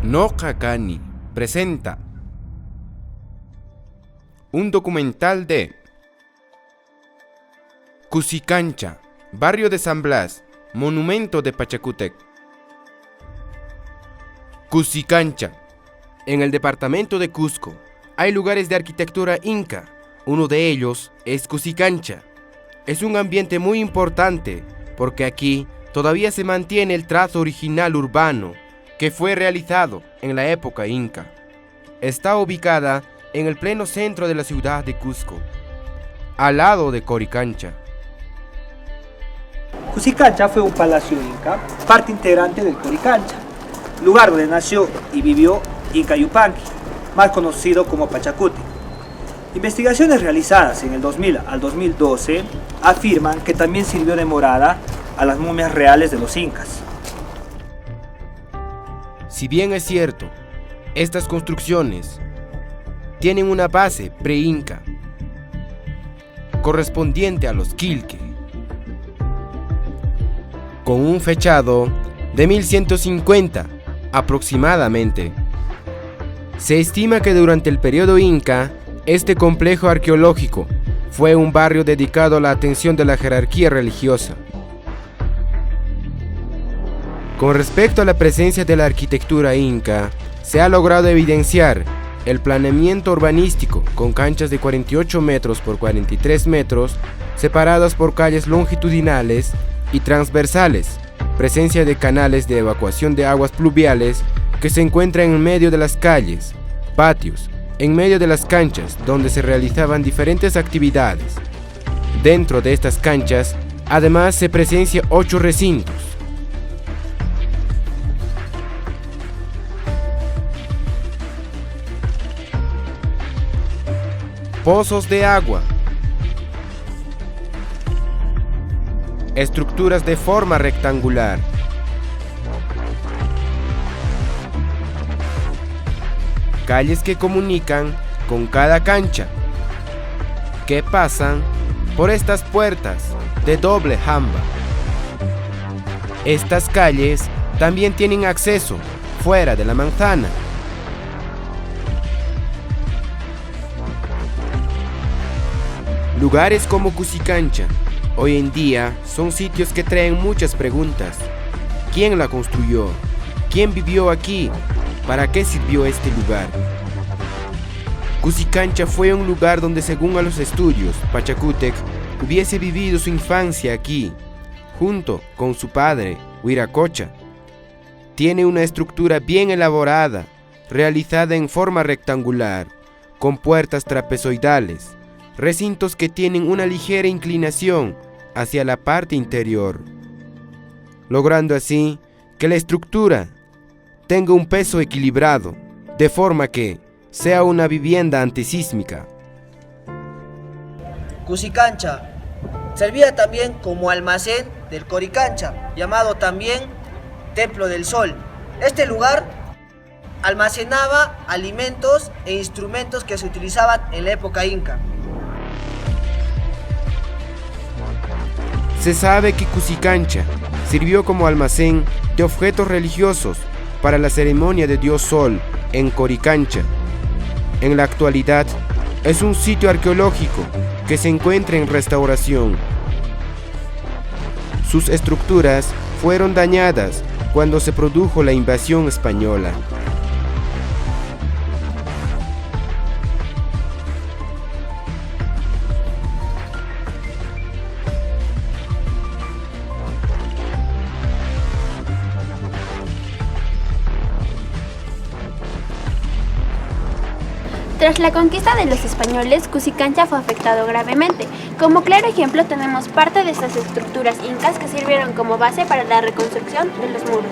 No Cacani presenta un documental de Cusicancha, barrio de San Blas, monumento de Pachacútec. Cusicancha. En el departamento de Cusco hay lugares de arquitectura inca. Uno de ellos es Cusicancha. Es un ambiente muy importante porque aquí todavía se mantiene el trazo original urbano que fue realizado en la época inca. Está ubicada en el pleno centro de la ciudad de Cusco, al lado de Coricancha. Cusicancha fue un palacio inca, parte integrante del Coricancha, lugar donde nació y vivió Inca Yupanqui, más conocido como Pachacútec. Investigaciones realizadas en el 2000 al 2012 afirman que también sirvió de morada a las momias reales de los incas. Si bien es cierto, estas construcciones tienen una base pre-inca, correspondiente a los Quilque, con un fechado de 1150 aproximadamente. Se estima que durante el periodo inca, este complejo arqueológico fue un barrio dedicado a la atención de la jerarquía religiosa. Con respecto a la presencia de la arquitectura inca, se ha logrado evidenciar el planeamiento urbanístico con canchas de 48 metros por 43 metros, separadas por calles longitudinales y transversales, presencia de canales de evacuación de aguas pluviales que se encuentran en medio de las calles, patios, en medio de las canchas donde se realizaban diferentes actividades. Dentro de estas canchas, además se presencia 8 recintos. Pozos de agua, estructuras de forma rectangular, calles que comunican con cada cancha, que pasan por estas puertas de doble jamba. Estas calles también tienen acceso fuera de la manzana. Lugares como Cusicancha hoy en día son sitios que traen muchas preguntas. ¿Quién la construyó? ¿Quién vivió aquí? ¿Para qué sirvió este lugar? Cusicancha fue un lugar donde, según a los estudios, Pachacútec hubiese vivido su infancia aquí, junto con su padre, Huiracocha. Tiene una estructura bien elaborada, realizada en forma rectangular, con puertas trapezoidales, recintos que tienen una ligera inclinación hacia la parte interior, logrando así que la estructura tenga un peso equilibrado, de forma que sea una vivienda antisísmica. Cusicancha servía también como almacén del Coricancha, llamado también Templo del Sol. Este lugar almacenaba alimentos e instrumentos que se utilizaban en la época inca. Se sabe que Cusicancha sirvió como almacén de objetos religiosos para la ceremonia de Dios Sol en Coricancha. En la actualidad es un sitio arqueológico que se encuentra en restauración. Sus estructuras fueron dañadas cuando se produjo la invasión española. Tras la conquista de los españoles, Cusicancha fue afectado gravemente. Como claro ejemplo tenemos parte de estas estructuras incas que sirvieron como base para la reconstrucción de los muros.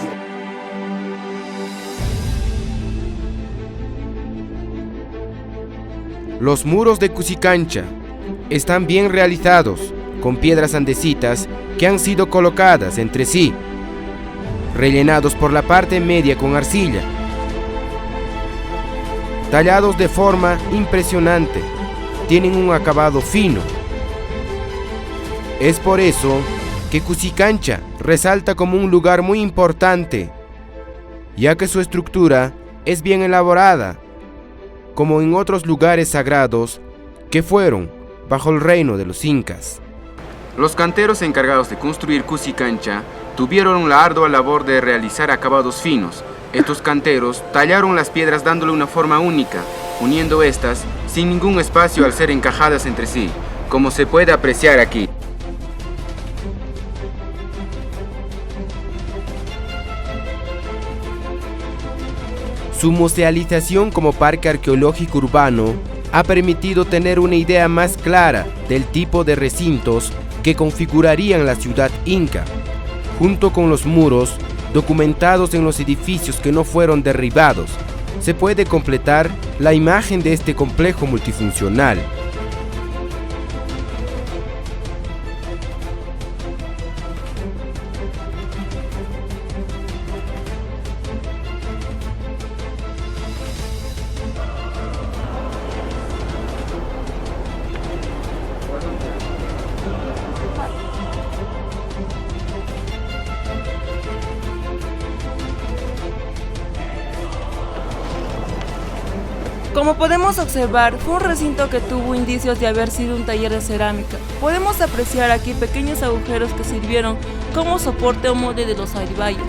Los muros de Cusicancha están bien realizados, con piedras andesitas que han sido colocadas entre sí, rellenados por la parte media con arcilla, tallados de forma impresionante, tienen un acabado fino. Es por eso que Cusicancha resalta como un lugar muy importante ya que su estructura es bien elaborada, como en otros lugares sagrados que fueron bajo el reino de los incas. Los canteros encargados de construir Cusicancha tuvieron la ardua labor de realizar acabados finos. Estos canteros tallaron las piedras dándole una forma única, uniendo estas sin ningún espacio al ser encajadas entre sí, como se puede apreciar aquí. Su musealización como parque arqueológico urbano ha permitido tener una idea más clara del tipo de recintos que configurarían la ciudad inca, junto con los muros documentados en los edificios que no fueron derribados. Se puede completar la imagen de este complejo multifuncional. Como podemos observar, fue un recinto que tuvo indicios de haber sido un taller de cerámica. Podemos apreciar aquí pequeños agujeros que sirvieron como soporte o molde de los aribayos.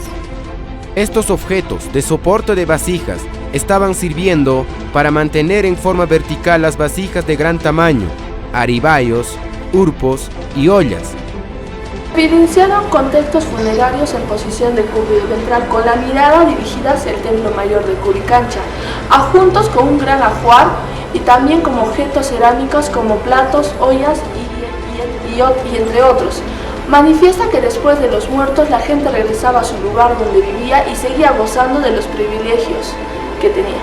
Estos objetos de soporte de vasijas estaban sirviendo para mantener en forma vertical las vasijas de gran tamaño, aribayos, urpos y ollas. Evidenciaron contextos funerarios en posición de cúbito ventral con la mirada dirigida hacia el templo mayor de Curicancha, adjuntos con un gran ajuar y también como objetos cerámicos como platos, ollas y entre otros. Manifiesta que después de los muertos la gente regresaba a su lugar donde vivía y seguía gozando de los privilegios que tenía.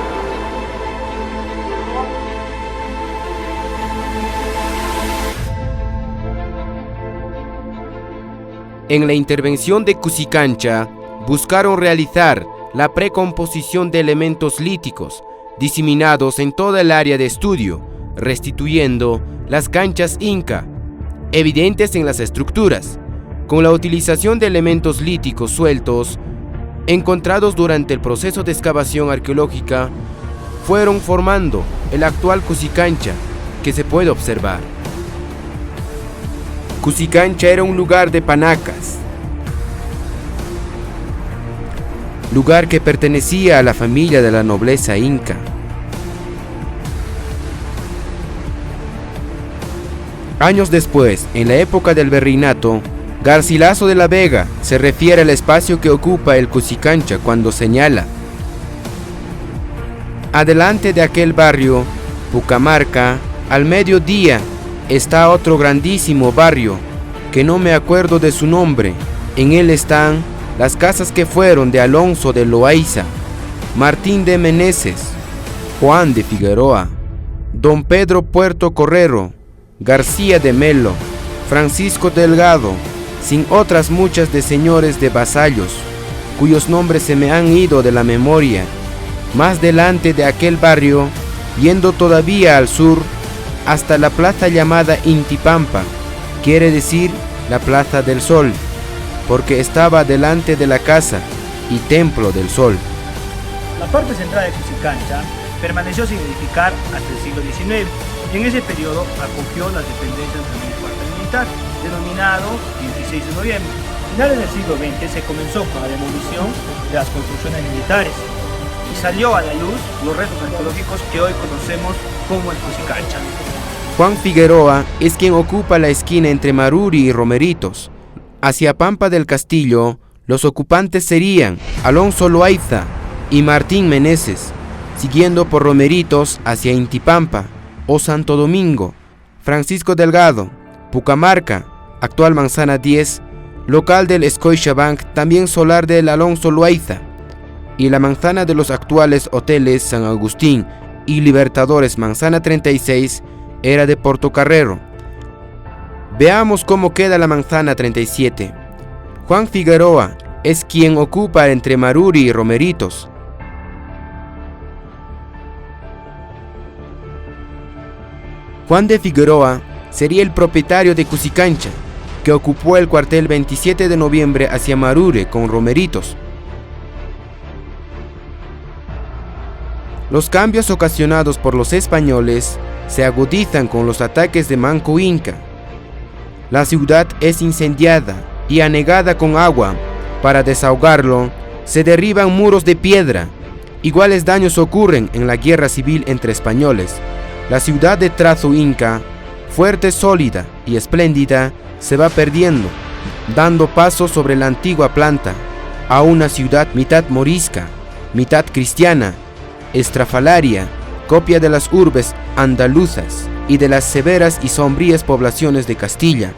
En la intervención de Cusicancha, buscaron realizar la precomposición de elementos líticos diseminados en toda el área de estudio, restituyendo las canchas inca, evidentes en las estructuras, con la utilización de elementos líticos sueltos encontrados durante el proceso de excavación arqueológica, fueron formando el actual Cusicancha que se puede observar. Cusicancha era un lugar de panacas, lugar que pertenecía a la familia de la nobleza inca. Años después, en la época del virreinato, Garcilaso de la Vega se refiere al espacio que ocupa el Cusicancha cuando señala: adelante de aquel barrio, Pucamarca, al mediodía, está otro grandísimo barrio, que no me acuerdo de su nombre. En él están las casas que fueron de Alonso de Loaiza, Martín de Meneses, Juan de Figueroa, Don Pedro Puerto Correro, García de Melo, Francisco Delgado, sin otras muchas de señores de vasallos, cuyos nombres se me han ido de la memoria. Más delante de aquel barrio, yendo todavía al sur, hasta la plaza llamada Intipampa, quiere decir la Plaza del Sol, porque estaba delante de la casa y templo del sol. La parte central de Cusicancha permaneció sin edificar hasta el siglo XIX y en ese periodo acogió las dependencias del cuartel militar, denominado 16 de noviembre. A finales del siglo XX se comenzó con la demolición de las construcciones militares y salió a la luz los restos arqueológicos que hoy conocemos como el Cusicancha. Juan Figueroa es quien ocupa la esquina entre Maruri y Romeritos. Hacia Pampa del Castillo, los ocupantes serían Alonso Loaiza y Martín Meneses, siguiendo por Romeritos hacia Intipampa o Santo Domingo, Francisco Delgado, Pucamarca, actual Manzana 10, local del Scotiabank, también solar del Alonso Loaiza, y la manzana de los actuales hoteles San Agustín y Libertadores Manzana 36 era de Portocarrero. Veamos cómo queda la manzana 37. Juan Figueroa es quien ocupa entre Maruri y Romeritos. Juan de Figueroa sería el propietario de Cusicancha, que ocupó el cuartel 27 de noviembre hacia Marure con Romeritos. Los cambios ocasionados por los españoles se agudizan con los ataques de Manco Inca. La ciudad es incendiada y anegada con agua. Para desahogarlo, se derriban muros de piedra. Iguales daños ocurren en la guerra civil entre españoles. La ciudad de trazo inca, fuerte, sólida y espléndida, se va perdiendo, dando paso sobre la antigua planta a una ciudad mitad morisca, mitad cristiana, estrafalaria, copia de las urbes andaluzas y de las severas y sombrías poblaciones de Castilla.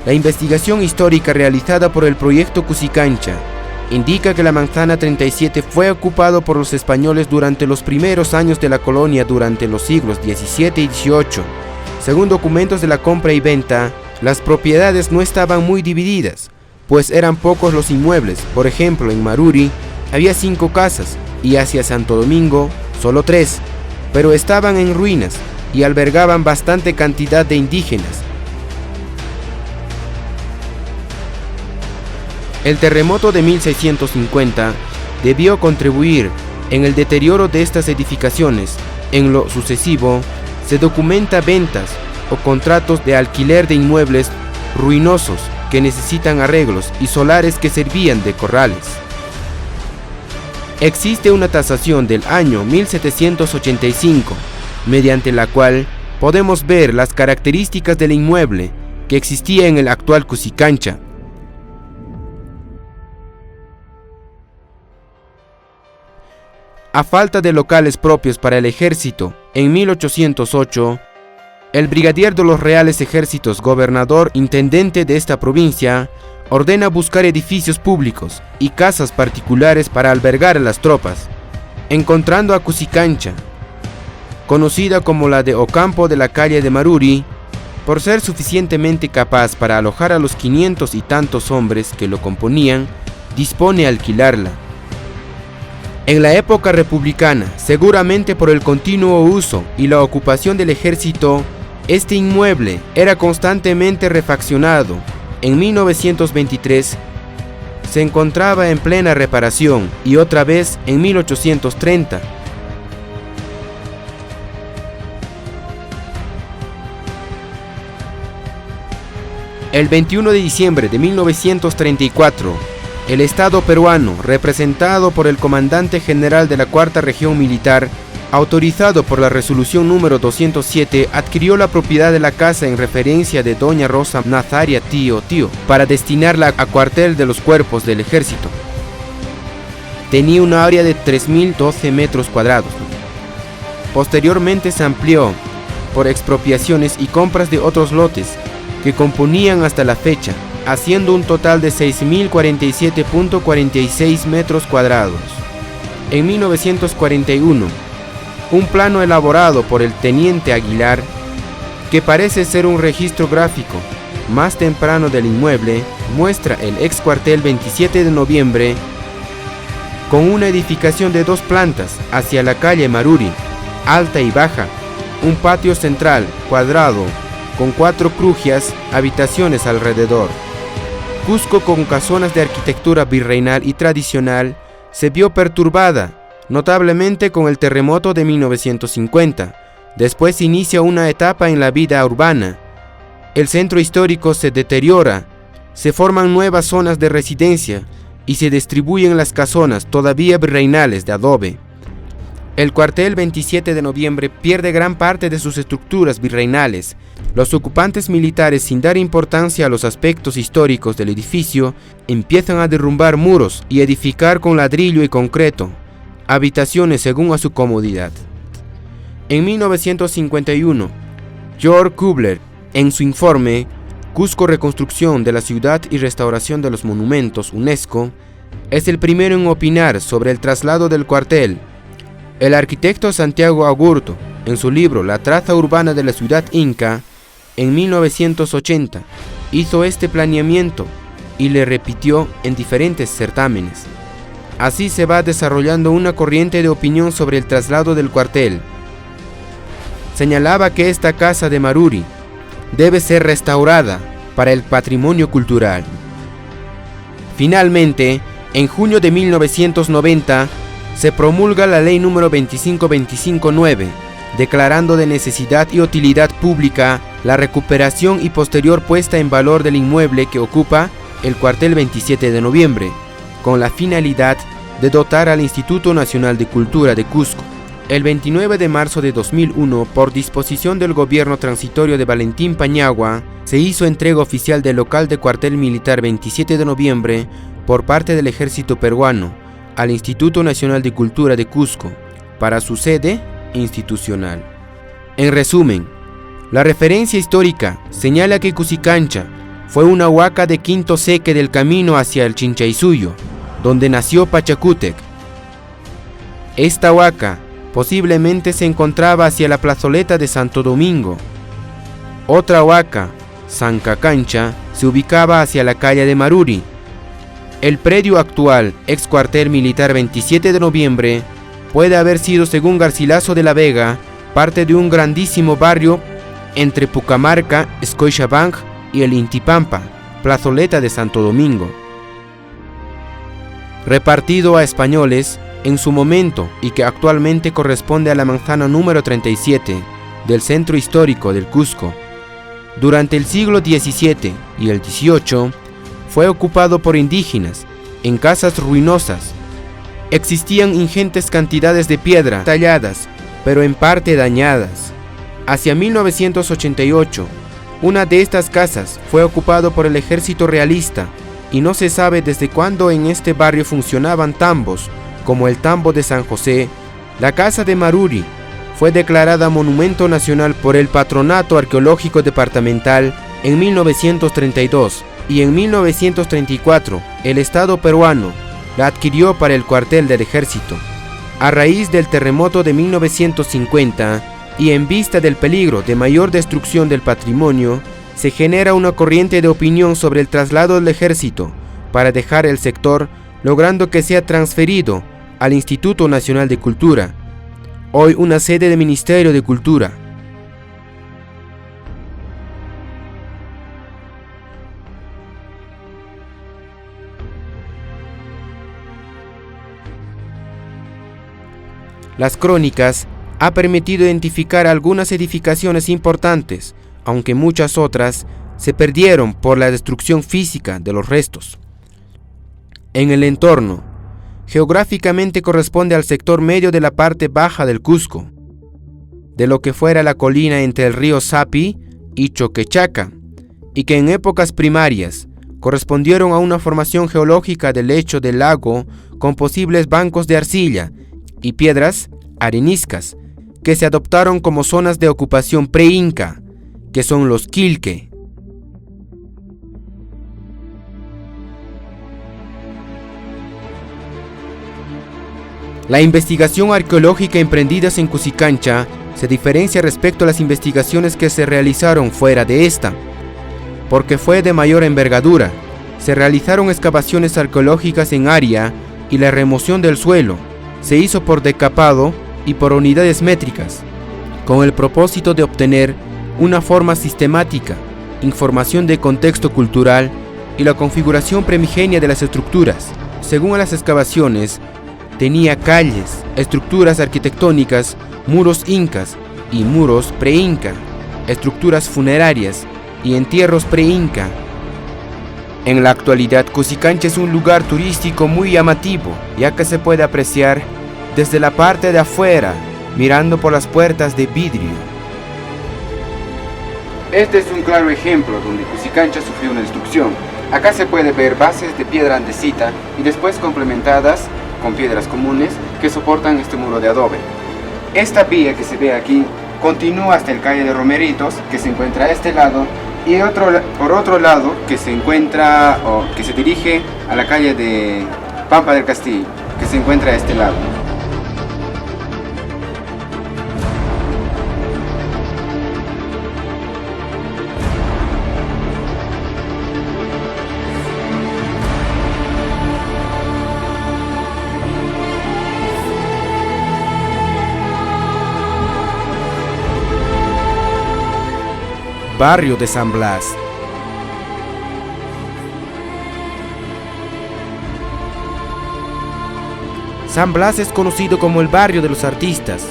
La investigación histórica realizada por el proyecto Cusicancha indica que la manzana 37 fue ocupado por los españoles durante los primeros años de la colonia durante los siglos XVII y XVIII. Según documentos de la compra y venta, las propiedades no estaban muy divididas, pues eran pocos los inmuebles. Por ejemplo, en Maruri había 5 casas y hacia Santo Domingo solo 3, pero estaban en ruinas y albergaban bastante cantidad de indígenas. El terremoto de 1650 debió contribuir en el deterioro de estas edificaciones. En lo sucesivo, se documenta ventas o contratos de alquiler de inmuebles ruinosos que necesitan arreglos y solares que servían de corrales. Existe una tasación del año 1785, mediante la cual podemos ver las características del inmueble que existía en el actual Cusicancha. A falta de locales propios para el ejército, en 1808, el brigadier de los Reales Ejércitos, gobernador intendente de esta provincia, ordena buscar edificios públicos y casas particulares para albergar a las tropas, encontrando a Cusicancha, conocida como la de Ocampo de la calle de Maruri, por ser suficientemente capaz para alojar a los 500 y tantos hombres que lo componían, dispone a alquilarla. En la época republicana, seguramente por el continuo uso y la ocupación del ejército, este inmueble era constantemente refaccionado. En 1923 se encontraba en plena reparación y otra vez en 1830. El 21 de diciembre de 1934, el Estado peruano, representado por el comandante general de la Cuarta Región Militar, autorizado por la resolución número 207, adquirió la propiedad de la casa en referencia de doña Rosa Nazaria Tío para destinarla a cuartel de los cuerpos del ejército. Tenía una área de 3.012 metros cuadrados. Posteriormente se amplió por expropiaciones y compras de otros lotes que componían hasta la fecha, haciendo un total de 6.047.46 metros cuadrados. En 1941, un plano elaborado por el teniente Aguilar, que parece ser un registro gráfico más temprano del inmueble, muestra el ex cuartel 27 de noviembre con una edificación de 2 plantas hacia la calle Maruri, alta y baja, un patio central cuadrado con 4 crujías, habitaciones alrededor. Cusco, con casonas de arquitectura virreinal y tradicional, se vio perturbada notablemente con el terremoto de 1950. Después inicia una etapa en la vida urbana. El centro histórico se deteriora, se forman nuevas zonas de residencia y se distribuyen las casonas todavía virreinales de adobe. El cuartel 27 de noviembre pierde gran parte de sus estructuras virreinales. Los ocupantes militares, sin dar importancia a los aspectos históricos del edificio, empiezan a derrumbar muros y edificar con ladrillo y concreto habitaciones según a su comodidad. En 1951, George Kubler, en su informe Cusco, reconstrucción de la ciudad y restauración de los monumentos UNESCO, es el primero en opinar sobre el traslado del cuartel. El arquitecto Santiago Agurto, en su libro La traza urbana de la ciudad inca, en 1980, hizo este planeamiento y le repitió en diferentes certámenes. Así se va desarrollando una corriente de opinión sobre el traslado del cuartel. Señalaba que esta casa de Maruri debe ser restaurada para el patrimonio cultural. Finalmente, en junio de 1990, se promulga la Ley número 25259, declarando de necesidad y utilidad pública la recuperación y posterior puesta en valor del inmueble que ocupa el cuartel 27 de noviembre, con la finalidad de dotar al Instituto Nacional de Cultura de Cusco. El 29 de marzo de 2001, por disposición del gobierno transitorio de Valentín Paniagua, se hizo entrega oficial del local de cuartel militar 27 de noviembre por parte del ejército peruano al Instituto Nacional de Cultura de Cusco para su sede institucional. En resumen, la referencia histórica señala que Cusicancha fue una huaca de Quinto Seque del camino hacia el Chinchaysuyo, donde nació Pachacútec. Esta huaca posiblemente se encontraba hacia la plazoleta de Santo Domingo. Otra huaca, Sancacancha, se ubicaba hacia la calle de Maruri. El predio actual, ex cuartel militar 27 de noviembre, puede haber sido, según Garcilaso de la Vega, parte de un grandísimo barrio entre Pucamarca, Scotiabank y el Intipampa, plazoleta de Santo Domingo, repartido a españoles en su momento y que actualmente corresponde a la manzana número 37 del centro histórico del Cusco. Durante el siglo XVII y el XVIII fue ocupado por indígenas en casas ruinosas. Existían ingentes cantidades de piedra talladas, pero en parte dañadas. Hacia 1988, una de estas casas fue ocupado por el ejército realista y no se sabe desde cuándo en este barrio funcionaban tambos, como el tambo de San José. La casa de Maruri fue declarada Monumento Nacional por el Patronato Arqueológico Departamental en 1932 y en 1934 el Estado peruano la adquirió para el cuartel del ejército. A raíz del terremoto de 1950 y en vista del peligro de mayor destrucción del patrimonio, se genera una corriente de opinión sobre el traslado del ejército para dejar el sector, logrando que sea transferido al Instituto Nacional de Cultura, hoy una sede del Ministerio de Cultura. Las crónicas ha permitido identificar algunas edificaciones importantes, aunque muchas otras se perdieron por la destrucción física de los restos. En el entorno, geográficamente corresponde al sector medio de la parte baja del Cusco, de lo que fuera la colina entre el río Sapi y Choquechaca, y que en épocas primarias correspondieron a una formación geológica del lecho del lago con posibles bancos de arcilla y piedras areniscas que se adoptaron como zonas de ocupación pre-inca, que son los Quilque. La investigación arqueológica emprendida en Cusicancha se diferencia respecto a las investigaciones que se realizaron fuera de esta, porque fue de mayor envergadura. Se realizaron excavaciones arqueológicas en área y la remoción del suelo se hizo por decapado y por unidades métricas, con el propósito de obtener una forma sistemática, información de contexto cultural y la configuración primigenia de las estructuras. Según las excavaciones, tenía calles, estructuras arquitectónicas, muros incas y muros pre-inca, estructuras funerarias y entierros pre-inca. En la actualidad, Cusicancha es un lugar turístico muy llamativo, ya que se puede apreciar desde la parte de afuera, mirando por las puertas de vidrio. Este es un claro ejemplo donde Cusicancha sufrió una destrucción. Acá se puede ver bases de piedra andesita y después complementadas con piedras comunes que soportan este muro de adobe. Esta vía que se ve aquí continúa hasta el calle de Romeritos, que se encuentra a este lado, y por otro lado que se encuentra o que se dirige a la calle de Pampa del Castillo, que se encuentra a este lado. Barrio de San Blas. San Blas es conocido como el barrio de los artistas,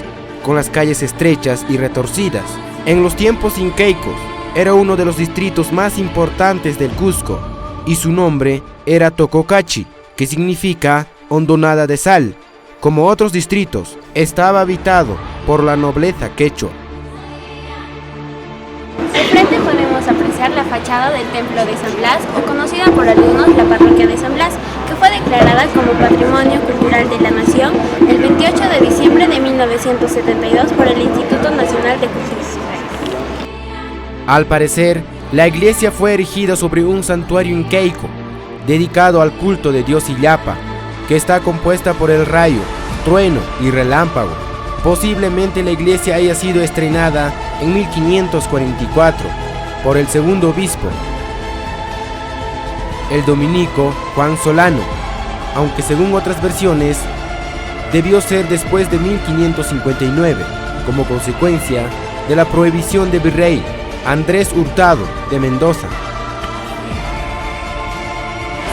con las calles estrechas y retorcidas. En los tiempos incaicos, era uno de los distritos más importantes del Cusco, y su nombre era Tococachi, que significa hondonada de sal. Como otros distritos, estaba habitado por la nobleza quechua. Al frente podemos apreciar la fachada del Templo de San Blas, o conocida por algunos la Parroquia de San Blas, que fue declarada como Patrimonio Cultural de la Nación el 28 de diciembre de 1972 por el Instituto Nacional de Cultura. Al parecer, la iglesia fue erigida sobre un santuario incaico, dedicado al culto de Dios Illapa, que está compuesta por el rayo, trueno y relámpago. Posiblemente la iglesia haya sido estrenada en 1544 por el segundo obispo, el dominico Juan Solano, aunque según otras versiones debió ser después de 1559, como consecuencia de la prohibición del virrey Andrés Hurtado de Mendoza.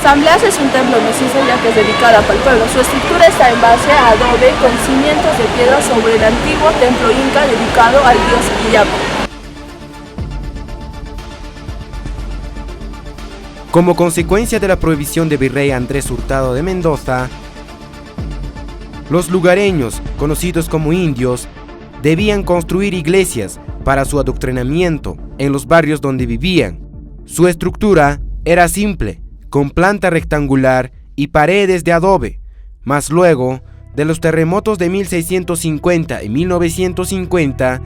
San Blas es un templo macizo ya que es dedicado para el pueblo. Su estructura está en base a adobe con cimientos de piedra sobre el antiguo templo inca dedicado al dios Illapa. Como consecuencia de la prohibición de virrey Andrés Hurtado de Mendoza, los lugareños, conocidos como indios, debían construir iglesias para su adoctrinamiento en los barrios donde vivían. Su estructura era simple, con planta rectangular y paredes de adobe, mas luego de los terremotos de 1650 y 1950,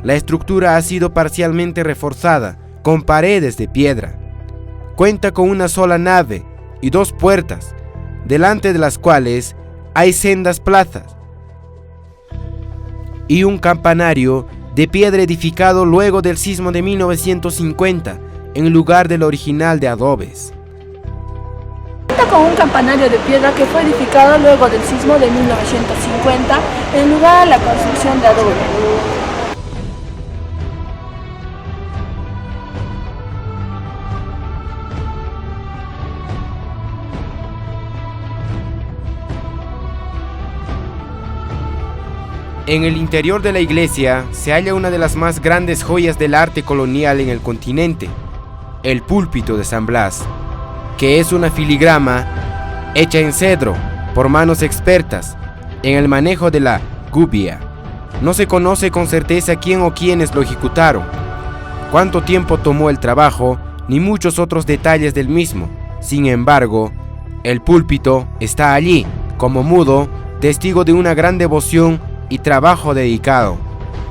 la estructura ha sido parcialmente reforzada con paredes de piedra. Cuenta con una sola nave y 2 puertas, delante de las cuales hay sendas plazas y un campanario de piedra edificado luego del sismo de 1950 en lugar del original de adobes. Cuenta con un campanario de piedra que fue edificado luego del sismo de 1950 en lugar de la construcción de adobe. En el interior de la iglesia se halla una de las más grandes joyas del arte colonial en el continente, el púlpito de San Blas, que es una filigrama hecha en cedro por manos expertas en el manejo de la gubia. No se conoce con certeza quién o quiénes lo ejecutaron, cuánto tiempo tomó el trabajo, ni muchos otros detalles del mismo. Sin embargo, el púlpito está allí, como mudo, testigo de una gran devoción y trabajo dedicado.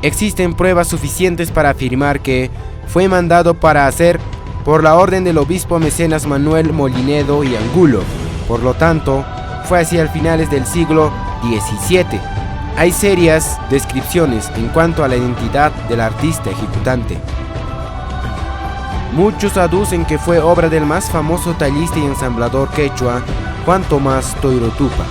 Existen pruebas suficientes para afirmar que fue mandado para hacer por la orden del obispo mecenas Manuel Molinedo y Angulo, por lo tanto, fue hacia finales del siglo XVII. Hay serias descripciones en cuanto a la identidad del artista ejecutante. Muchos aducen que fue obra del más famoso tallista y ensamblador quechua, Juan Tomás Toirotupa.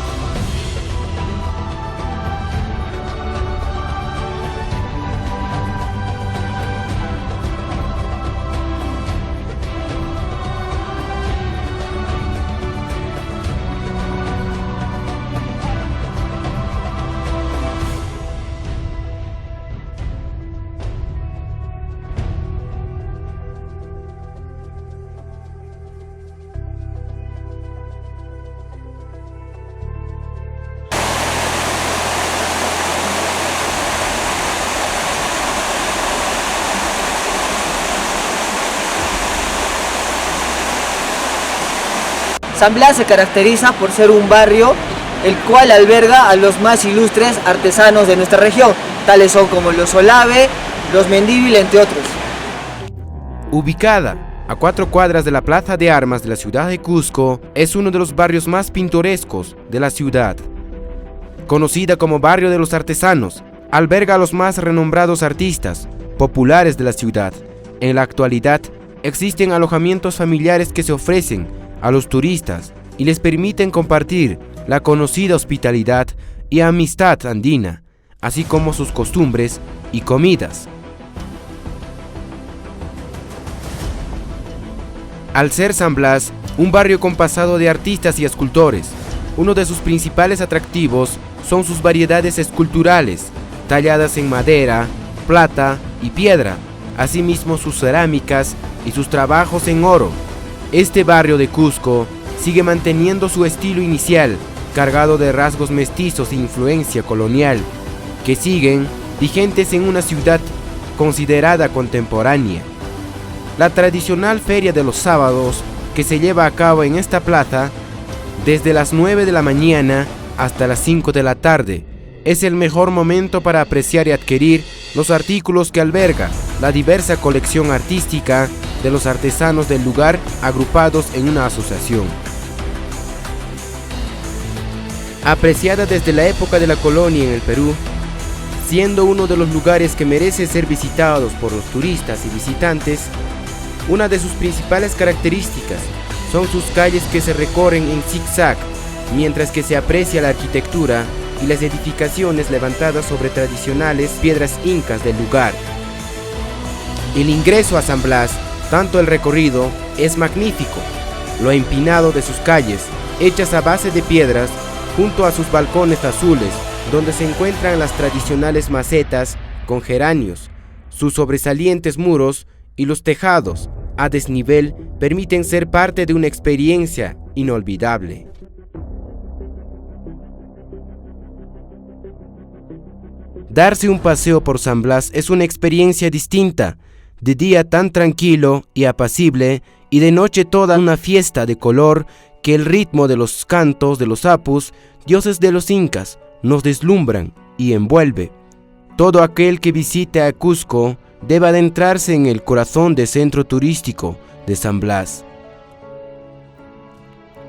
San Blas se caracteriza por ser un barrio el cual alberga a los más ilustres artesanos de nuestra región, tales son como los Olave, los Mendívil, entre otros. Ubicada a 4 cuadras de la Plaza de Armas de la ciudad de Cusco, es uno de los barrios más pintorescos de la ciudad. Conocida como Barrio de los Artesanos, alberga a los más renombrados artistas populares de la ciudad. En la actualidad, existen alojamientos familiares que se ofrecen a los turistas y les permiten compartir la conocida hospitalidad y amistad andina, así como sus costumbres y comidas. Al ser San Blas un barrio compasado de artistas y escultores, Uno de sus principales atractivos son sus variedades esculturales, talladas en madera, plata y piedra, asimismo sus cerámicas y sus trabajos en oro. Este barrio de Cusco sigue manteniendo su estilo inicial, cargado de rasgos mestizos e influencia colonial, que siguen vigentes en una ciudad considerada contemporánea. La tradicional feria de los sábados, que se lleva a cabo en esta plaza desde las 9 de la mañana hasta las 5 de la tarde, es el mejor momento para apreciar y adquirir los artículos que alberga la diversa colección artística de los artesanos del lugar agrupados en una asociación. Apreciada desde la época de la colonia en el Perú, siendo uno de los lugares que merece ser visitados por los turistas y visitantes, una de sus principales características son sus calles que se recorren en zigzag, mientras que se aprecia la arquitectura y las edificaciones levantadas sobre tradicionales piedras incas del lugar. El ingreso a San Blas, tanto el recorrido, es magnífico. Lo empinado de sus calles, hechas a base de piedras, junto a sus balcones azules, donde se encuentran las tradicionales macetas con geranios, sus sobresalientes muros y los tejados a desnivel permiten ser parte de una experiencia inolvidable. Darse un paseo por San Blas es una experiencia distinta, de día tan tranquilo y apacible, y de noche toda una fiesta de color que el ritmo de los cantos de los apus, dioses de los incas, nos deslumbran y envuelve. Todo aquel que visite a Cusco debe adentrarse en el corazón del centro turístico de San Blas.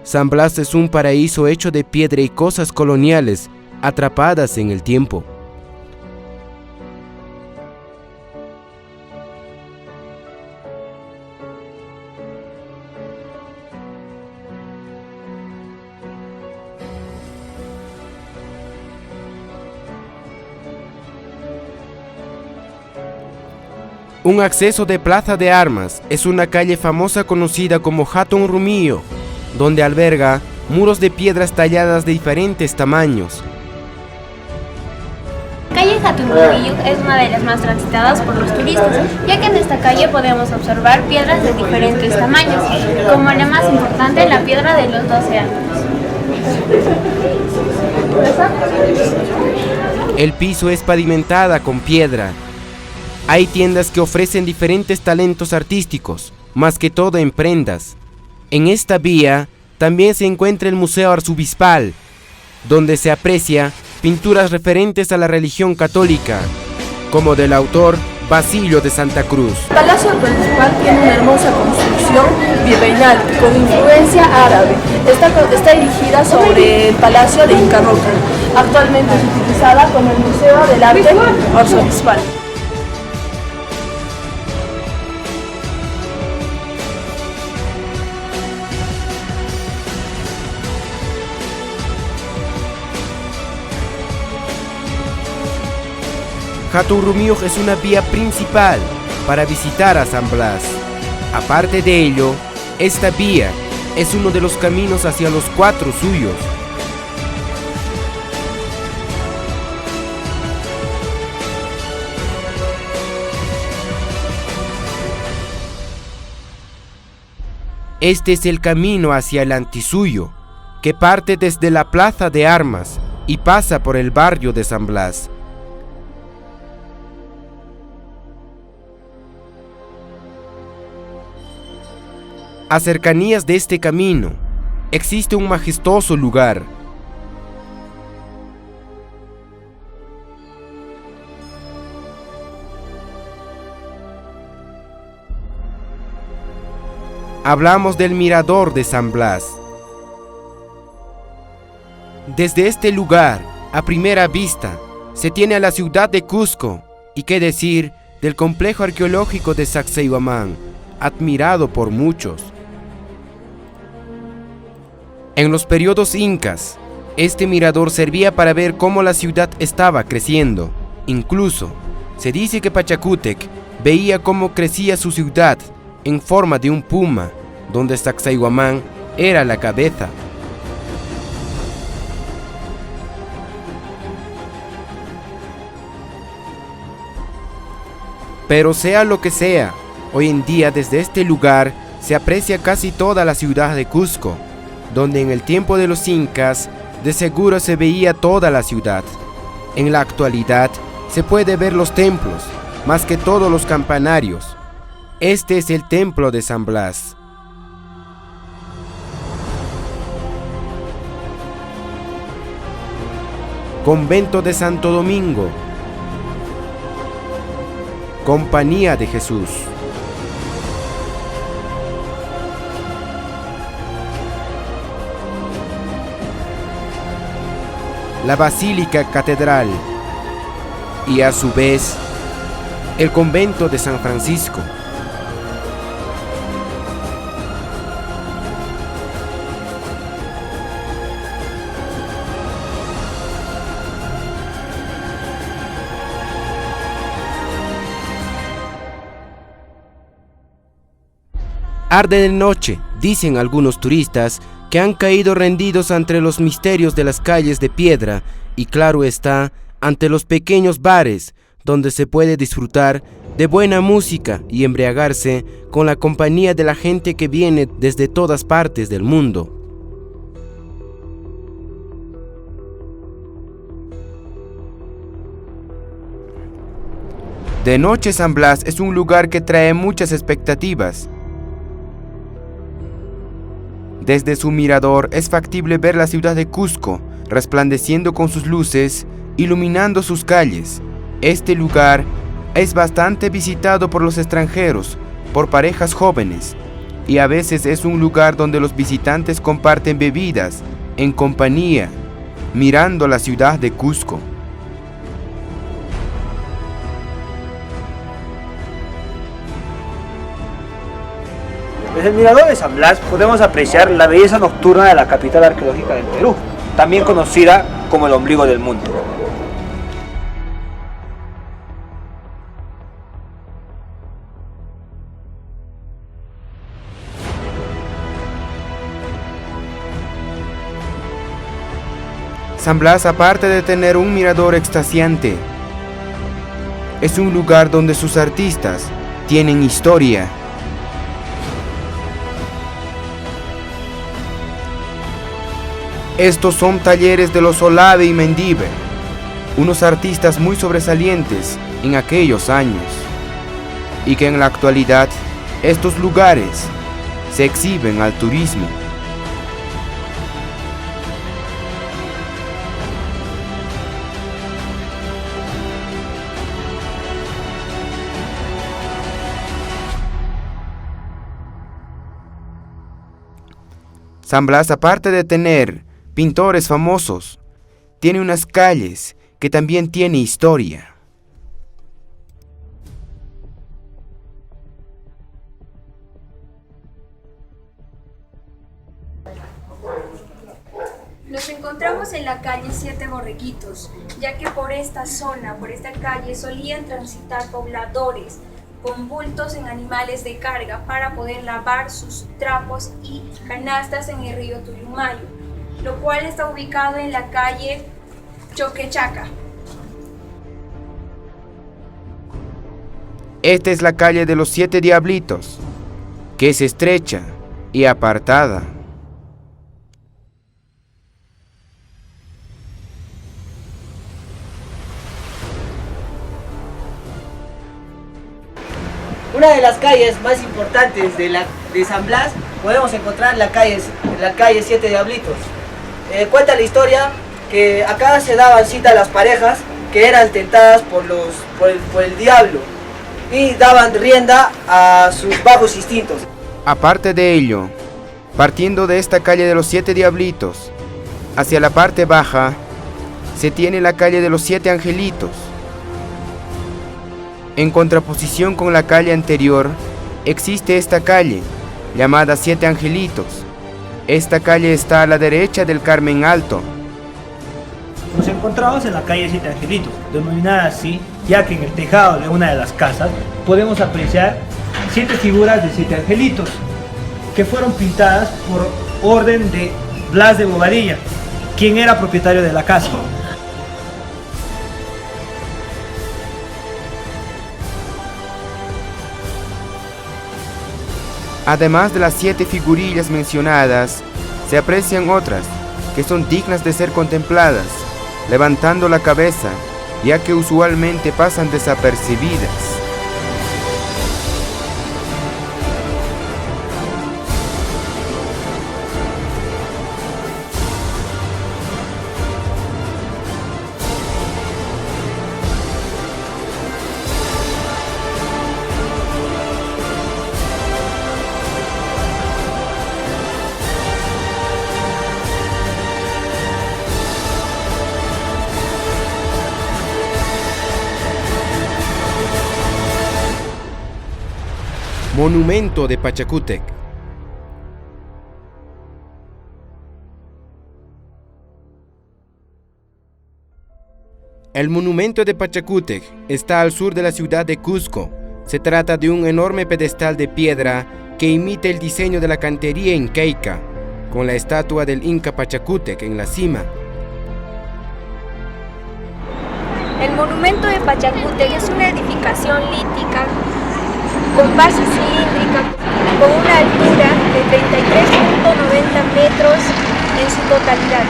San Blas es un paraíso hecho de piedra y cosas coloniales atrapadas en el tiempo. Un acceso de Plaza de Armas es una calle famosa conocida como Hatun Rumio, donde alberga muros de piedras talladas de diferentes tamaños. Calle Hatun Rumio es una de las más transitadas por los turistas, ya que en esta calle podemos observar piedras de diferentes tamaños, como la más importante, la piedra de los 12 ángulos. El piso es pavimentada con piedra. Hay tiendas que ofrecen diferentes talentos artísticos, más que todo en prendas. En esta vía también se encuentra el Museo Arzobispal, donde se aprecia pinturas referentes a la religión católica, como del autor Basilio de Santa Cruz. El Palacio Arzobispal tiene una hermosa construcción virreinal con influencia árabe. Está erigida sobre el Palacio de Inca Roca. Actualmente es utilizada como el Museo del Arte Arzobispal. Hatun Rumio es una vía principal para visitar a San Blas. Aparte de ello, esta vía es uno de los caminos hacia los 4 suyos. Este es el camino hacia el Antisuyo, que parte desde la Plaza de Armas y pasa por el barrio de San Blas. A cercanías de este camino existe un majestuoso lugar. Hablamos del Mirador de San Blas. Desde este lugar, a primera vista, se tiene a la ciudad de Cusco, y qué decir del complejo arqueológico de Sacsayhuamán, admirado por muchos. En los periodos incas, este mirador servía para ver cómo la ciudad estaba creciendo. Incluso, se dice que Pachacútec veía cómo crecía su ciudad en forma de un puma, donde Sacsayhuamán era la cabeza. Pero sea lo que sea, hoy en día desde este lugar se aprecia casi toda la ciudad de Cusco, donde en el tiempo de los incas de seguro se veía toda la ciudad. En la actualidad se puede ver los templos, más que todos los campanarios. Este es el templo de San Blas. Convento de Santo Domingo. Compañía de Jesús. La Basílica Catedral y a su vez el Convento de San Francisco. Arde de noche, dicen algunos turistas que han caído rendidos ante los misterios de las calles de piedra y claro está, ante los pequeños bares donde se puede disfrutar de buena música y embriagarse con la compañía de la gente que viene desde todas partes del mundo. De noche San Blas es un lugar que trae muchas expectativas. Desde su mirador es factible ver la ciudad de Cusco, resplandeciendo con sus luces, iluminando sus calles. Este lugar es bastante visitado por los extranjeros, por parejas jóvenes, y a veces es un lugar donde los visitantes comparten bebidas, en compañía, mirando la ciudad de Cusco. Desde el mirador de San Blas podemos apreciar la belleza nocturna de la capital arqueológica del Perú, también conocida como el ombligo del mundo. San Blas, aparte de tener un mirador extasiante, es un lugar donde sus artistas tienen historia. Estos son talleres de los Olave y Mendive, unos artistas muy sobresalientes en aquellos años, y que en la actualidad estos lugares se exhiben al turismo. San Blas, aparte de tener pintores famosos, tiene unas calles que también tiene historia. Nos encontramos en la calle Siete Borreguitos, ya que por esta zona, por esta calle, solían transitar pobladores con bultos en animales de carga para poder lavar sus trapos y canastas en el río Tuyumayo, lo cual está ubicado en la calle Choquechaca. Esta es la calle de los 7 Diablitos, que es estrecha y apartada. Una de las calles más importantes de San Blas podemos encontrar la calle 7 Diablitos. Cuenta la historia que acá se daban cita a las parejas que eran tentadas por el diablo y daban rienda a sus bajos instintos. Aparte de ello, partiendo de esta calle de los 7 Diablitos, hacia la parte baja, se tiene la calle de los 7 Angelitos. En contraposición con la calle anterior, existe esta calle, llamada 7 Angelitos. Esta calle está a la derecha del Carmen Alto. Nos encontramos en la calle Siete Angelitos, denominada así, ya que en el tejado de una de las casas podemos apreciar 7 figuras de 7 angelitos, que fueron pintadas por orden de Blas de Bobadilla, quien era propietario de la casa. Además de las 7 figurillas mencionadas, se aprecian otras que son dignas de ser contempladas, levantando la cabeza, ya que usualmente pasan desapercibidas. Monumento de Pachacútec. El monumento de Pachacútec está al sur de la ciudad de Cusco. Se trata de un enorme pedestal de piedra que imita el diseño de la cantería incaica, con la estatua del Inca Pachacútec en la cima. El monumento de Pachacútec es una edificación lítica con base cilíndrica con una altura de 33.90 metros en su totalidad.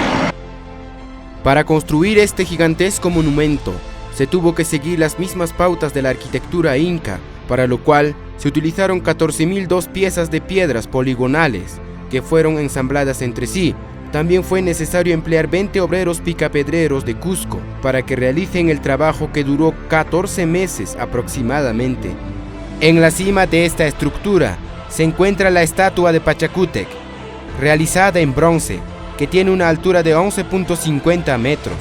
Para construir este gigantesco monumento, se tuvo que seguir las mismas pautas de la arquitectura inca, para lo cual se utilizaron 14.002 piezas de piedras poligonales que fueron ensambladas entre sí. También fue necesario emplear 20 obreros picapedreros de Cusco para que realicen el trabajo que duró 14 meses aproximadamente. En la cima de esta estructura se encuentra la estatua de Pachacútec, realizada en bronce, que tiene una altura de 11.50 metros.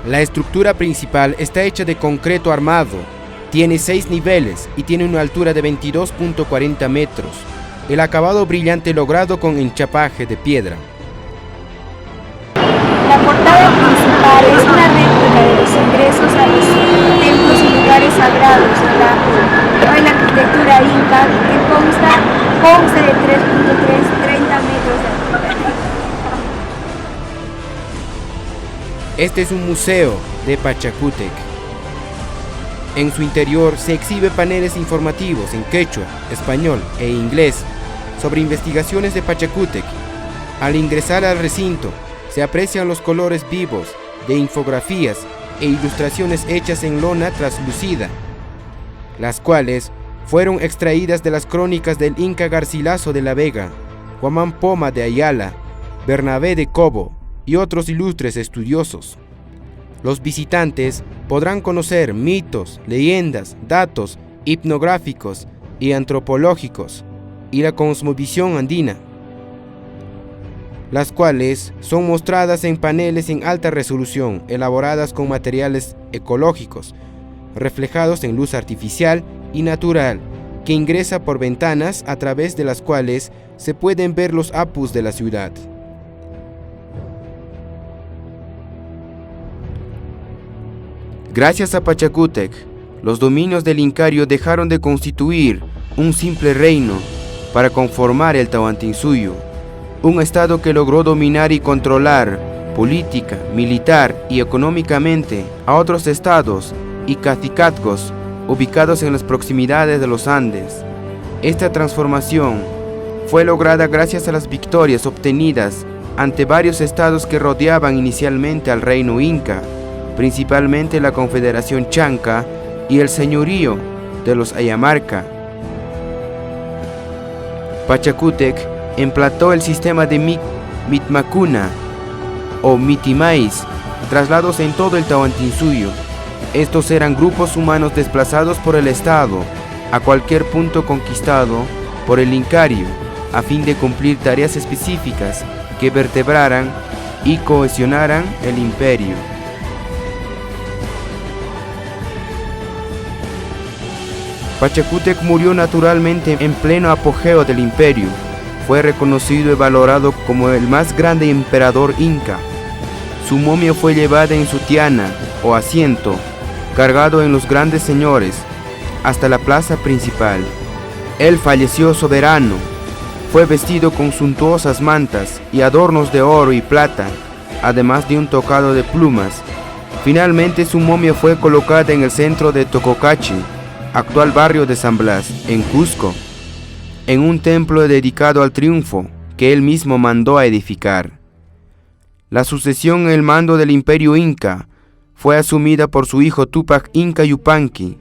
La estructura principal está hecha de concreto armado, tiene 6 niveles y tiene una altura de 22.40 metros. El acabado brillante logrado con enchapaje de piedra. La portada principal es una réplica de los ingresos a los templos y lugares sagrados de la arquitectura inca, que consta de 3.30 metros de altura. Este es un museo de Pachacútec. En su interior se exhibe paneles informativos en quechua, español e inglés sobre investigaciones de Pachacútec. Al ingresar al recinto, se aprecian los colores vivos de infografías e ilustraciones hechas en lona translúcida, las cuales fueron extraídas de las crónicas del Inca Garcilaso de la Vega, Guamán Poma de Ayala, Bernabé de Cobo y otros ilustres estudiosos. Los visitantes podrán conocer mitos, leyendas, datos hipnográficos y antropológicos y la cosmovisión andina, las cuales son mostradas en paneles en alta resolución, elaboradas con materiales ecológicos, reflejados en luz artificial y natural, que ingresa por ventanas a través de las cuales se pueden ver los apus de la ciudad. Gracias a Pachacútec, los dominios del Incario dejaron de constituir un simple reino para conformar el Tahuantinsuyo, un estado que logró dominar y controlar política, militar y económicamente a otros estados y cacicazgos ubicados en las proximidades de los Andes. Esta transformación fue lograda gracias a las victorias obtenidas ante varios estados que rodeaban inicialmente al reino inca, principalmente la Confederación Chanca y el señorío de los Ayamarca. Pachacútec implantó el sistema de Mitmacuna o Mitimais, traslados en todo el Tahuantinsuyo. Estos eran grupos humanos desplazados por el Estado a cualquier punto conquistado por el Incario, a fin de cumplir tareas específicas que vertebraran y cohesionaran el imperio. Pachacútec murió naturalmente en pleno apogeo del imperio. Fue reconocido y valorado como el más grande emperador inca. Su momia fue llevada en su tiana o asiento, cargado en los grandes señores, hasta la plaza principal. Él falleció soberano. Fue vestido con suntuosas mantas y adornos de oro y plata, además de un tocado de plumas. Finalmente su momia fue colocada en el centro de Tococachi, actual barrio de San Blas, en Cusco. en un templo dedicado al triunfo que él mismo mandó a edificar. La sucesión en el mando del imperio inca fue asumida por su hijo Túpac Inca Yupanqui,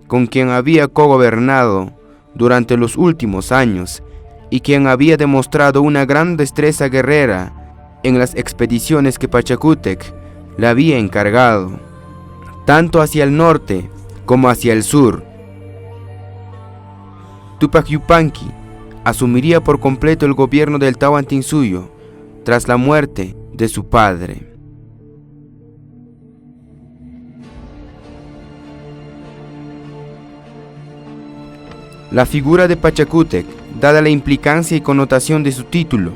con quien había cogobernado durante los últimos años y quien había demostrado una gran destreza guerrera en las expediciones que Pachacútec le había encargado, tanto hacia el norte como hacia el sur. Túpac Yupanqui asumiría por completo el gobierno del Tahuantinsuyo tras la muerte de su padre. La figura de Pachacútec, dada la implicancia y connotación de su título,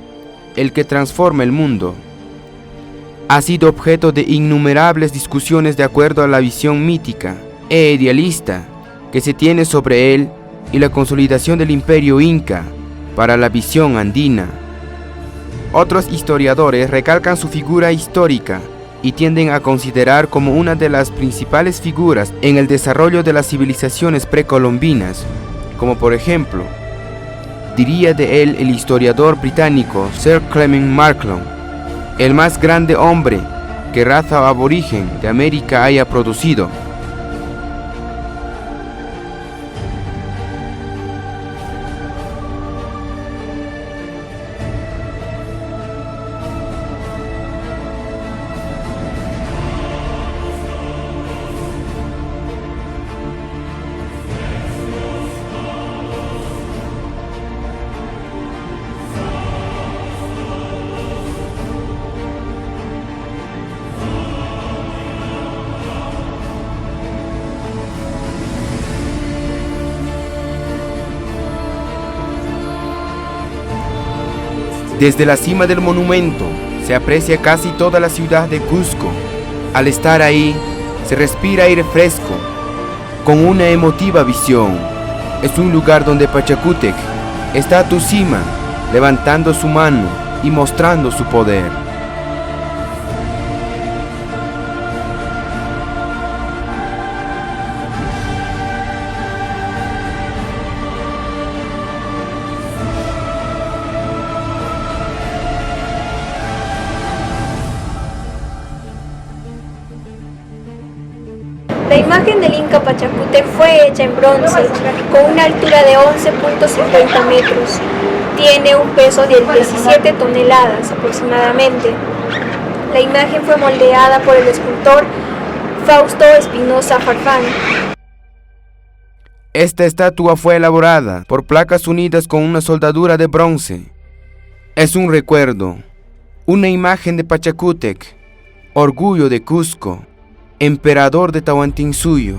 el que transforma el mundo, ha sido objeto de innumerables discusiones de acuerdo a la visión mítica e idealista que se tiene sobre él y la consolidación del imperio inca para la visión andina. Otros historiadores recalcan su figura histórica y tienden a considerar como una de las principales figuras en el desarrollo de las civilizaciones precolombinas, como por ejemplo, diría de él el historiador británico Sir Clement Markland, el más grande hombre que raza aborigen de América haya producido. Desde la cima del monumento se aprecia casi toda la ciudad de Cusco. Al estar ahí, se respira aire fresco, con una emotiva visión. Es un lugar donde Pachacútec está a tu cima, levantando su mano y mostrando su poder. La imagen del Inca Pachacútec fue hecha en bronce, con una altura de 11.50 metros. Tiene un peso de 17 toneladas aproximadamente. La imagen fue moldeada por el escultor Fausto Espinosa Farfán. Esta estatua fue elaborada por placas unidas con una soldadura de bronce. Es un recuerdo, una imagen de Pachacútec, orgullo de Cusco, emperador de Tahuantinsuyo,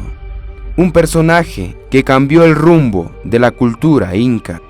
un personaje que cambió el rumbo de la cultura inca.